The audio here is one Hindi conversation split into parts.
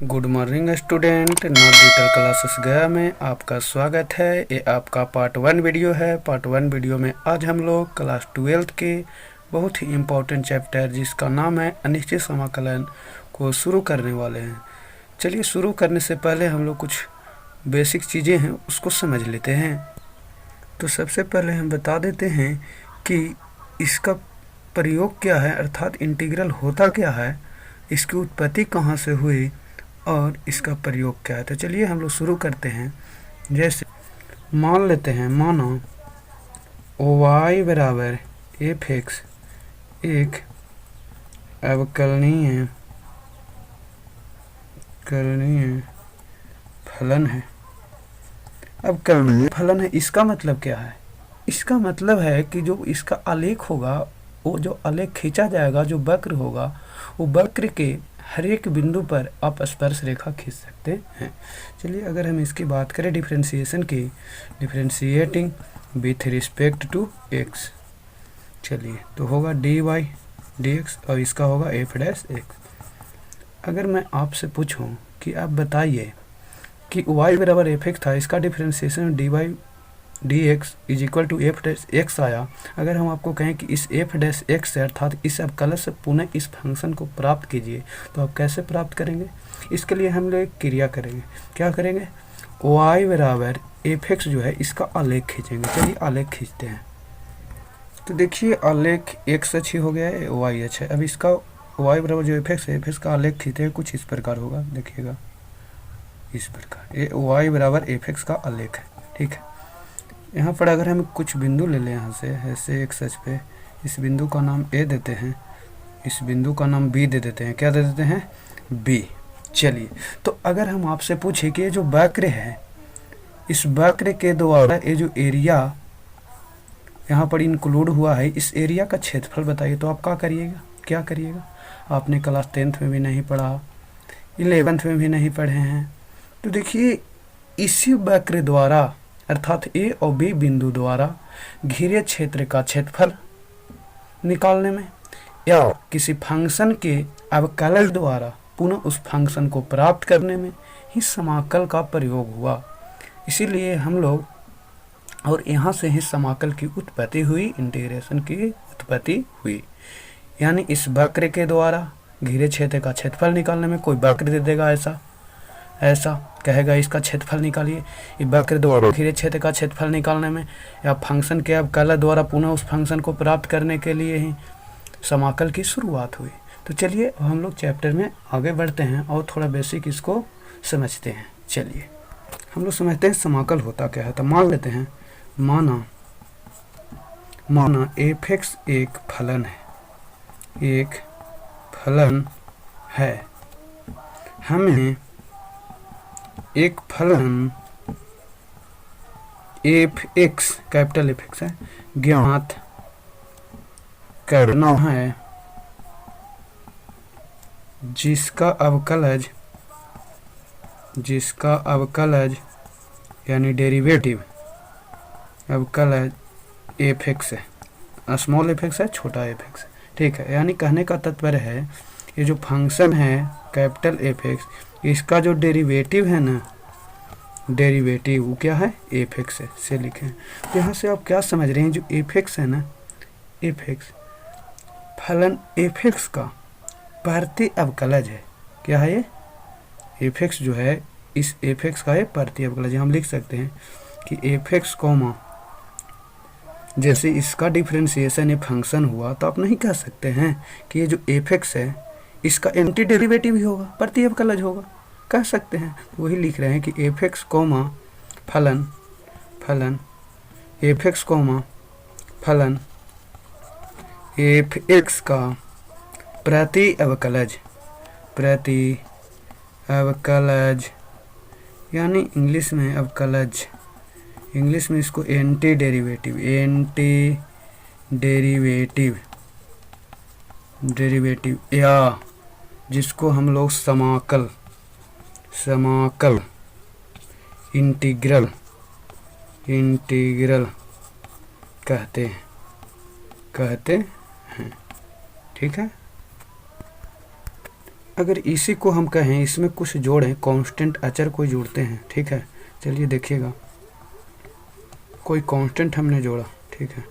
Good morning student, not digital classes गया में आपका स्वागत है। ये आपका पार्ट 1 वीडियो है। पार्ट 1 वीडियो में आज हम लोग क्लास 12 के बहुत ही इम्पोर्टेंट चैप्टर जिसका नाम है अनिश्चित समाकलन को शुरू करने वाले हैं। चलिए शुरू करने से पहले हम लोग कुछ बेसिक चीज़ें हैं उसको समझ लेते हैं। तो सबसे पहले हम बता देते हैं कि इसका प्रयोग क्या है, अर्थात इंटीग्रल होता क्या है, इसकी उत्पत्ति कहाँ से हुई और इसका प्रयोग क्या है। तो चलिए हम लोग शुरू करते हैं। जैसे मान लेते हैं, मानो y बराबर एफ एक्स एक अवकलनीय फलन है। अवकलनीय फलन है, इसका मतलब क्या है? इसका मतलब है कि जो इसका आलेख होगा, वो जो आलेख खींचा जाएगा, जो वक्र होगा, वो वक्र के हर एक बिंदु पर आप स्पर्श रेखा खींच सकते हैं। चलिए अगर हम इसकी बात करें डिफरेंशिएशन की, differentiating with respect to x, चलिए तो होगा dy dx और इसका होगा f डैश x। अगर मैं आपसे पूछूं कि आप बताइए कि y बराबर एफ एक्स था, इसका differentiation dy dx is equal to f dash x आया। अगर हम आपको कहें कि इस एफ डैश एक्स से अर्थात इस अवकलन से पुनः इस फंक्शन को प्राप्त कीजिए, तो आप कैसे प्राप्त करेंगे? इसके लिए हम लोग एक क्रिया करेंगे। क्या करेंगे? y बराबर एफ एक्स जो है इसका आलेख खींचेंगे। चलिए आलेख खींचते हैं। तो देखिए आलेख x अच्छी हो गया है, y अच्छा है। अब इसका y बराबर जो एफ एक्स है, एफ एक्स का आलेख खींचते हैं, कुछ इस प्रकार होगा, देखिएगा इस प्रकार। ये y बराबर एफ एक्स का आलेख है, ठीक है। यहाँ पर अगर हम कुछ बिंदु ले लें, यहाँ से ऐसे एक सच पे इस बिंदु का नाम a देते हैं, इस बिंदु का नाम b दे देते हैं। क्या दे देते हैं? b। चलिए तो अगर हम आपसे पूछे कि ये जो वक्र है, इस वक्र के द्वारा ये जो एरिया यहाँ पर इंक्लूड हुआ है, इस एरिया का क्षेत्रफल बताइए। तो आप क्या करिएगा? क्या करिएगा? आपने क्लास 10th में भी नहीं पढ़ा, 11th में भी नहीं पढ़े हैं। तो देखिए इसी वक्र द्वारा अर्थात ए और बी बिंदु द्वारा घिरे क्षेत्र का क्षेत्रफल निकालने में या किसी फंक्शन के अवकलन द्वारा पुनः उस फंक्शन को प्राप्त करने में ही समाकल का प्रयोग हुआ। इसीलिए हम लोग, और यहाँ से ही समाकल की उत्पत्ति हुई, इंटीग्रेशन की उत्पत्ति हुई। यानी इस वक्र के द्वारा घिरे क्षेत्र का क्षेत्रफल निकालने में कोई वक्र दे देगा, ऐसा कहेगा इसका क्षेत्रफल निकालिए, ये वक्र द्वारा घिरे क्षेत्र का क्षेत्रफल निकालने में या फंक्शन के अवकलन द्वारा पुनः उस फंक्शन को प्राप्त करने के लिए ही समाकल की शुरुआत हुई। तो चलिए अब हम लोग चैप्टर में आगे बढ़ते हैं और थोड़ा बेसिक इसको समझते हैं। चलिए हम लोग समझते हैं समाकल होता क्या है। तो मान लेते हैं, माना एफ एक्स एक फलन है, हमें एक फलन f x, capital F x है, ज्ञात करना है जिसका अवकलज यानी डेरिवेटिव अवकलज एफ एक्स है, स्मॉल एफ एक्स है, छोटा एफ एक्स है, ठीक है। यानी कहने का तात्पर्य है ये जो फंक्शन है कैपिटल एफ एक्स, इसका जो डेरिवेटिव है ना, डेरिवेटिव वो क्या है? एफ एक्स है, से लिखें। तो यहाँ से आप क्या समझ रहे हैं? जो एफ एक्स है ना, एफ एक्स फलन एफ एक्स का प्रति अवकलज है। क्या है ये? एफ एक्स जो है, इस एफ एक्स का है प्रति अवकलज। हम लिख सकते हैं कि एफ एक्स कॉमा, जैसे इसका डिफरेंशिएशन ये फंक्शन हुआ, तो आप नहीं कह सकते हैं कि ये जो एफ एक्स है इसका एंटी डेरिवेटिव ही होगा, प्रति अवकलज होगा, कह सकते हैं। वही लिख रहे हैं कि एफ एक्स कॉमा फलन एफ एक्स कॉमा फलन एफ एक्स का प्रति अवकलज यानी इंग्लिश में अवकलज, इंग्लिश में इसको एंटी डेरिवेटिव या जिसको हम लोग समाकल इंटीग्रल कहते हैं, ठीक है। अगर इसी को हम कहें इसमें कुछ जोड़ें, कांस्टेंट अचर कोई जोड़ते हैं, ठीक है। चलिए देखिएगा, कोई कांस्टेंट हमने जोड़ा, ठीक है,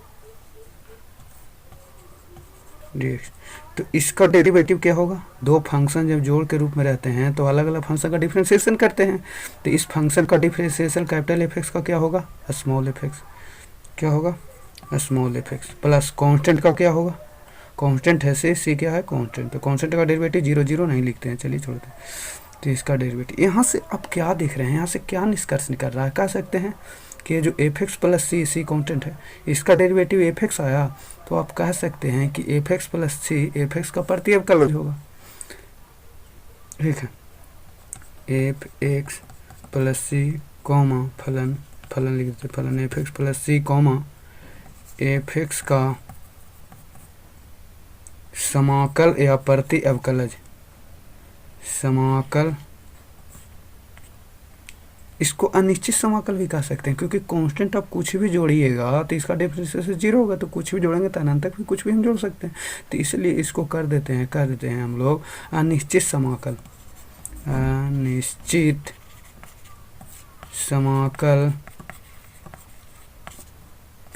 dx, तो इसका डेरिवेटिव क्या होगा? दो फंक्शन जब जोड़ के रूप में रहते हैं तो अलग अलग फंक्शन का डिफरेंशिएशन करते हैं। तो इस फंक्शन का डिफरेंशिएशन कैपिटल एफ एक्स का क्या होगा? Small F x. क्या होगा? Small F x plus constant का क्या होगा? कांस्टेंट है सी क्या है? कांस्टेंट। तो कांस्टेंट का डेरिवेटिव 0 0 नहीं लिखते हैं, चलिए छोड़ते हैं। तो इसका डेरिवेटिव यहाँ से आप क्या देख रहे हैं, यहाँ से क्या निष्कर्ष निकल रहा है? कह सकते हैं कि ये जो एफ एक्स प्लस सी कांस्टेंट है, इसका डेरिवेटिव एफ एक्स आया, तो आप कह सकते हैं कि f x plus c f x का प्रति अवकलज होगा, ठीक है। F x plus c comma फलन, फलन लिख देते, फलन f x plus c comma f x का समाकल या प्रति अवकलज, समाकल, इसको अनिश्चित समाकल भी कह सकते हैं, क्योंकि कांस्टेंट आप कुछ भी जोड़िएगा तो इसका डिफरेंशिएशन 0 होगा, तो कुछ भी जोड़ेंगे तो अनंत तक भी कुछ भी हम जोड़ सकते हैं। तो इसलिए इसको कर देते हैं हम लोग अनिश्चित समाकल, अनिश्चित समाकल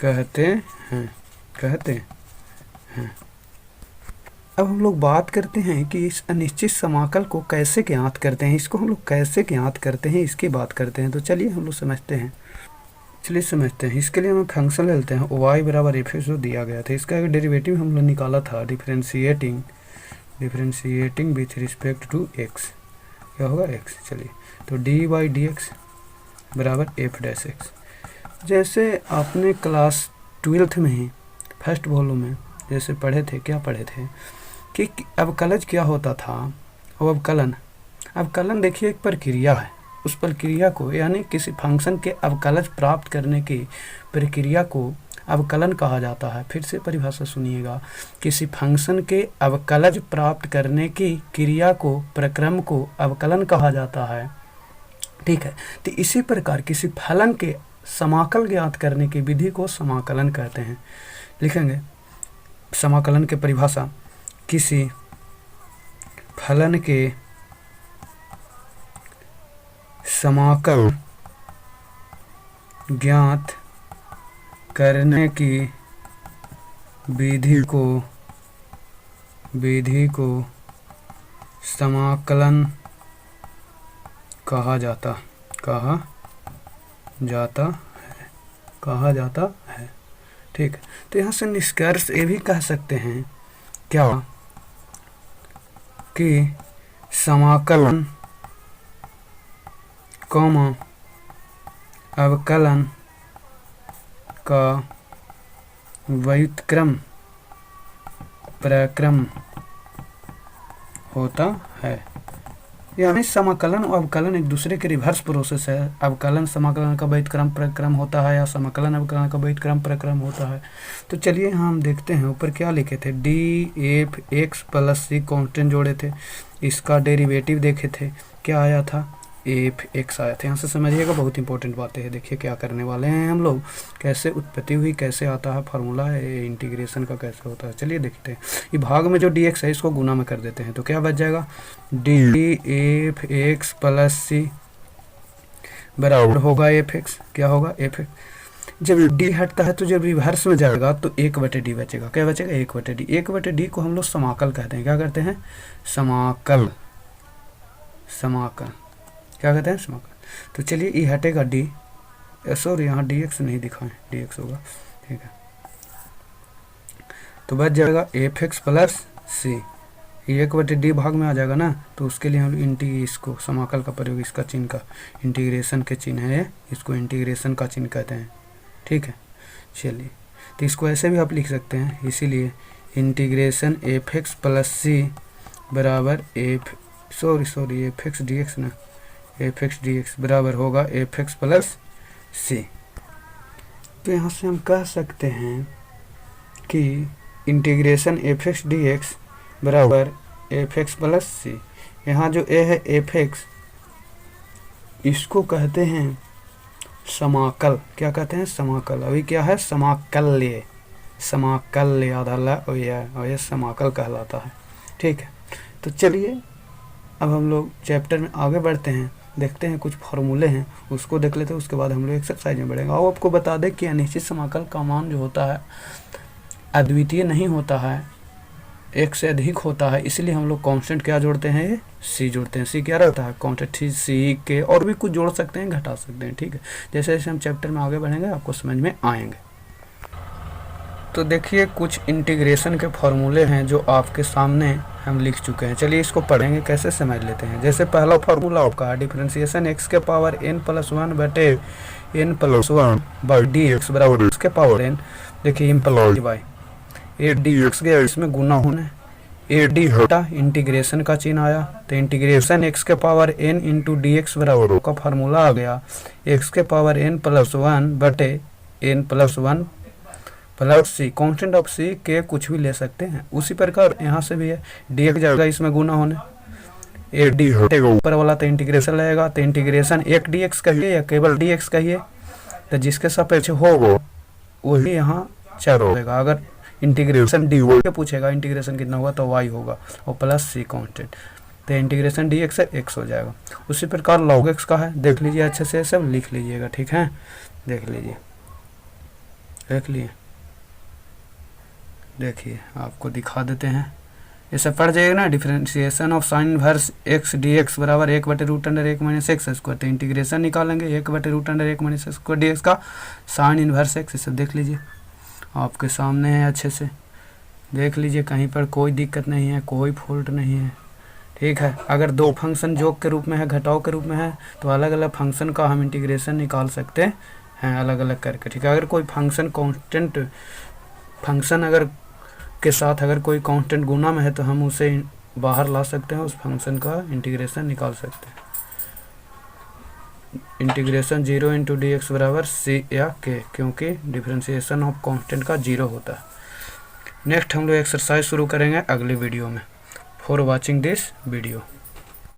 कहते हैं। अब हम लोग बात करते हैं कि इस अनिश्चित समाकल को कैसे ज्ञात करते हैं, इसको हम लोग कैसे ज्ञात करते हैं, इसकी बात करते हैं। तो चलिए हम लोग समझते हैं, इसके लिए हम फंक्शन लेते हैं y बराबर एफ एक्स जो दिया गया था, इसका एक डेरिवेटिव हम लोग निकाला था, differentiating with respect to x, क्या होगा? x। चलिए, तो डी बाई डी एक्स बराबर एफ डैश एक्स। जैसे आपने क्लास 12th में ही फर्स्ट वॉल्यूम में जैसे पढ़े थे, क्या पढ़े थे कि अवकलज क्या होता था, और अवकलन देखिए एक प्रक्रिया है, उस प्रक्रिया को यानी किसी फंक्शन के अवकलज प्राप्त करने की प्रक्रिया को अवकलन कहा जाता है। फिर से परिभाषा सुनिएगा, किसी फंक्शन के अवकलज प्राप्त करने की क्रिया को, प्रक्रम को अवकलन कहा जाता है, ठीक है। तो इसी प्रकार किसी फलन के समाकल ज्ञात करने की विधि को समाकलन कहते हैं। लिखेंगे समाकलन की परिभाषा, किसी फलन के समाकल ज्ञात करने की विधि को समाकलन कहा जाता है, ठीक है। तो यहाँ से निष्कर्ष ये भी कह सकते हैं क्या कि समाकलन कॉमा अवकलन का व्युत्क्रम प्रक्रम होता है, यानी समाकलन और अवकलन एक दूसरे के रिवर्स प्रोसेस है। अवकलन समाकलन का व्युत्क्रम प्रक्रम होता है, या समाकलन अवकलन का व्युत्क्रम प्रक्रम होता है। तो चलिए हम देखते हैं, ऊपर क्या लिखे थे, डी एफ एक्स प्लस सी कांस्टेंट जोड़े थे, इसका डेरिवेटिव देखे थे, क्या आया था? एफ एक्स आया था। यहाँ से समझिएगा, बहुत इंपॉर्टेंट बातें हैं। देखिए क्या करने वाले हैं हम लोग, कैसे उत्पत्ति हुई, कैसे आता है फार्मूला, इंटीग्रेशन का कैसे होता है। चलिए देखते हैं, ये भाग में जो डी एक्स है इसको गुना में कर देते हैं, तो क्या बच जाएगा? डी एफ एक्स प्लस सी बराबर होगा एफ एक्स, क्या होगा? F x. जब डी हटता है तो जब रिवर्स में जाएगा तो 1/d बचेगा, क्या बचेगा? 1/d। 1/d को हम लोग समाकल कहते हैं, क्या करते हैं? समाकल, क्या कहते हैं? समाकल। तो चलिए ये हटेगा डी, सॉरी यहाँ डी एक्स नहीं दिखाएं, डी एक्स होगा, ठीक है। तो बच जाएगा एफ एक्स प्लस सी, 1/d भाग में आ जाएगा ना, तो उसके लिए हम इसको समाकल का प्रयोग, इसका चिन्ह का इंटीग्रेशन के चिन्ह है, इसको इंटीग्रेशन का चिन्ह कहते हैं, ठीक है। चलिए, तो इसको ऐसे भी आप लिख सकते हैं, इसीलिए इंटीग्रेशन एफ एक्स प्लस सी बराबर एफ एक्स डी एक्स ना, एफ एक्स डी एक्स बराबर होगा एफ एक्स प्लस सी। तो यहाँ से हम कह सकते हैं कि integration F x D x बराबर एफ एक्स प्लस सी। यहाँ जो ए है एफ एक्स, इसको कहते हैं समाकल, क्या कहते हैं? समाकल। अभी क्या है? समाकल्य आधा और यह समाकल कहलाता है, ठीक है। तो चलिए अब हम लोग चैप्टर में आगे बढ़ते हैं, देखते हैं कुछ फार्मूले हैं उसको देख लेते हैं, उसके बाद हम लोग एक्सरसाइज में बढ़ेंगे। और आपको बता दें कि अनिश्चित समाकल का मान जो होता है अद्वितीय नहीं होता है, एक से अधिक होता है, इसलिए हम लोग कांस्टेंट क्या जोड़ते हैं, ये सी जोड़ते हैं। सी क्या रहता है, कांस्टेंट सी के, और भी कुछ जोड़ सकते हैं, घटा सकते हैं, ठीक है। जैसे जैसे हम चैप्टर में आगे बढ़ेंगे आपको समझ में आएंगे। तो देखिए कुछ इंटीग्रेशन के फॉर्मूले हैं जो आपके सामने हम लिख चुके हैं, चलिए इसको पढ़ेंगे, कैसे समझ लेते हैं। जैसे पहला फॉर्मूला आपका है डिफरेंशिएशन x के पावर n+1 बटे n+1 बाई डी एक्स बराबर x के पावर n, देखिए employ by a d x के, इसमें गुना होना ए डी हटा इंटीग्रेशन का चिन्ह आया, तो इंटीग्रेशन x के power n into D x बराबर का फार्मूला आ गया x के पावर n+1 बटे n+1 plus C, constant of C के कुछ भी ले सकते हैं। उसी प्रकार यहाँ से भी है, डी एक्स जाएगा इसमें गुना होने, ए डी हटेगा ऊपर वाला तो इंटीग्रेशन लगेगा, तो इंटीग्रेशन एक डी एक्स कहिए या केवल डी एक्स कहिए, तो जिसके सापेक्ष होगा वही यहाँ चर होगा। अगर इंटीग्रेशन डी वाई के पूछेगा इंटीग्रेशन कितना होगा तो वाई होगा, और प्लस सी कॉन्स्टेंट, तो इंटीग्रेशन डी एक्स एक्स हो जाएगा। उसी प्रकार लॉग एक्स का है, देख लीजिए अच्छे से, सब लिख लीजिएगा, ठीक है, देख लीजिए, देख लिए, देखिए आपको दिखा देते हैं, ऐसा पढ़ जाएगा ना, differentiation of sine inverse x D x बराबर 1/√1 माइनस एक्स स्क्वायर, तो इंटीग्रेशन निकालेंगे 1/√1 minus x square D x का साइन इनवर्स एक्स, सब देख लीजिए आपके सामने है, अच्छे से देख लीजिए, कहीं पर कोई दिक्कत नहीं है, कोई फॉल्ट नहीं है, ठीक है। अगर दो फंक्शन जोड़ के रूप में है, घटाव के रूप में है, तो अलग अलग फंक्शन का हम इंटीग्रेशन निकाल सकते हैं अलग अलग करके, ठीक है। अगर कोई फंक्शन कॉन्स्टेंट फंक्शन अगर के साथ अगर कोई कांस्टेंट गुना में है तो हम उसे बाहर ला सकते हैं, उस फंक्शन का इंटीग्रेशन निकाल सकते हैं। इंटीग्रेशन 0 इंटू डी एक्स बराबर सी या के, क्योंकि डिफरेंशिएशन ऑफ कांस्टेंट का 0 होता है। नेक्स्ट हम लोग एक्सरसाइज शुरू करेंगे अगले वीडियो में। For watching this video.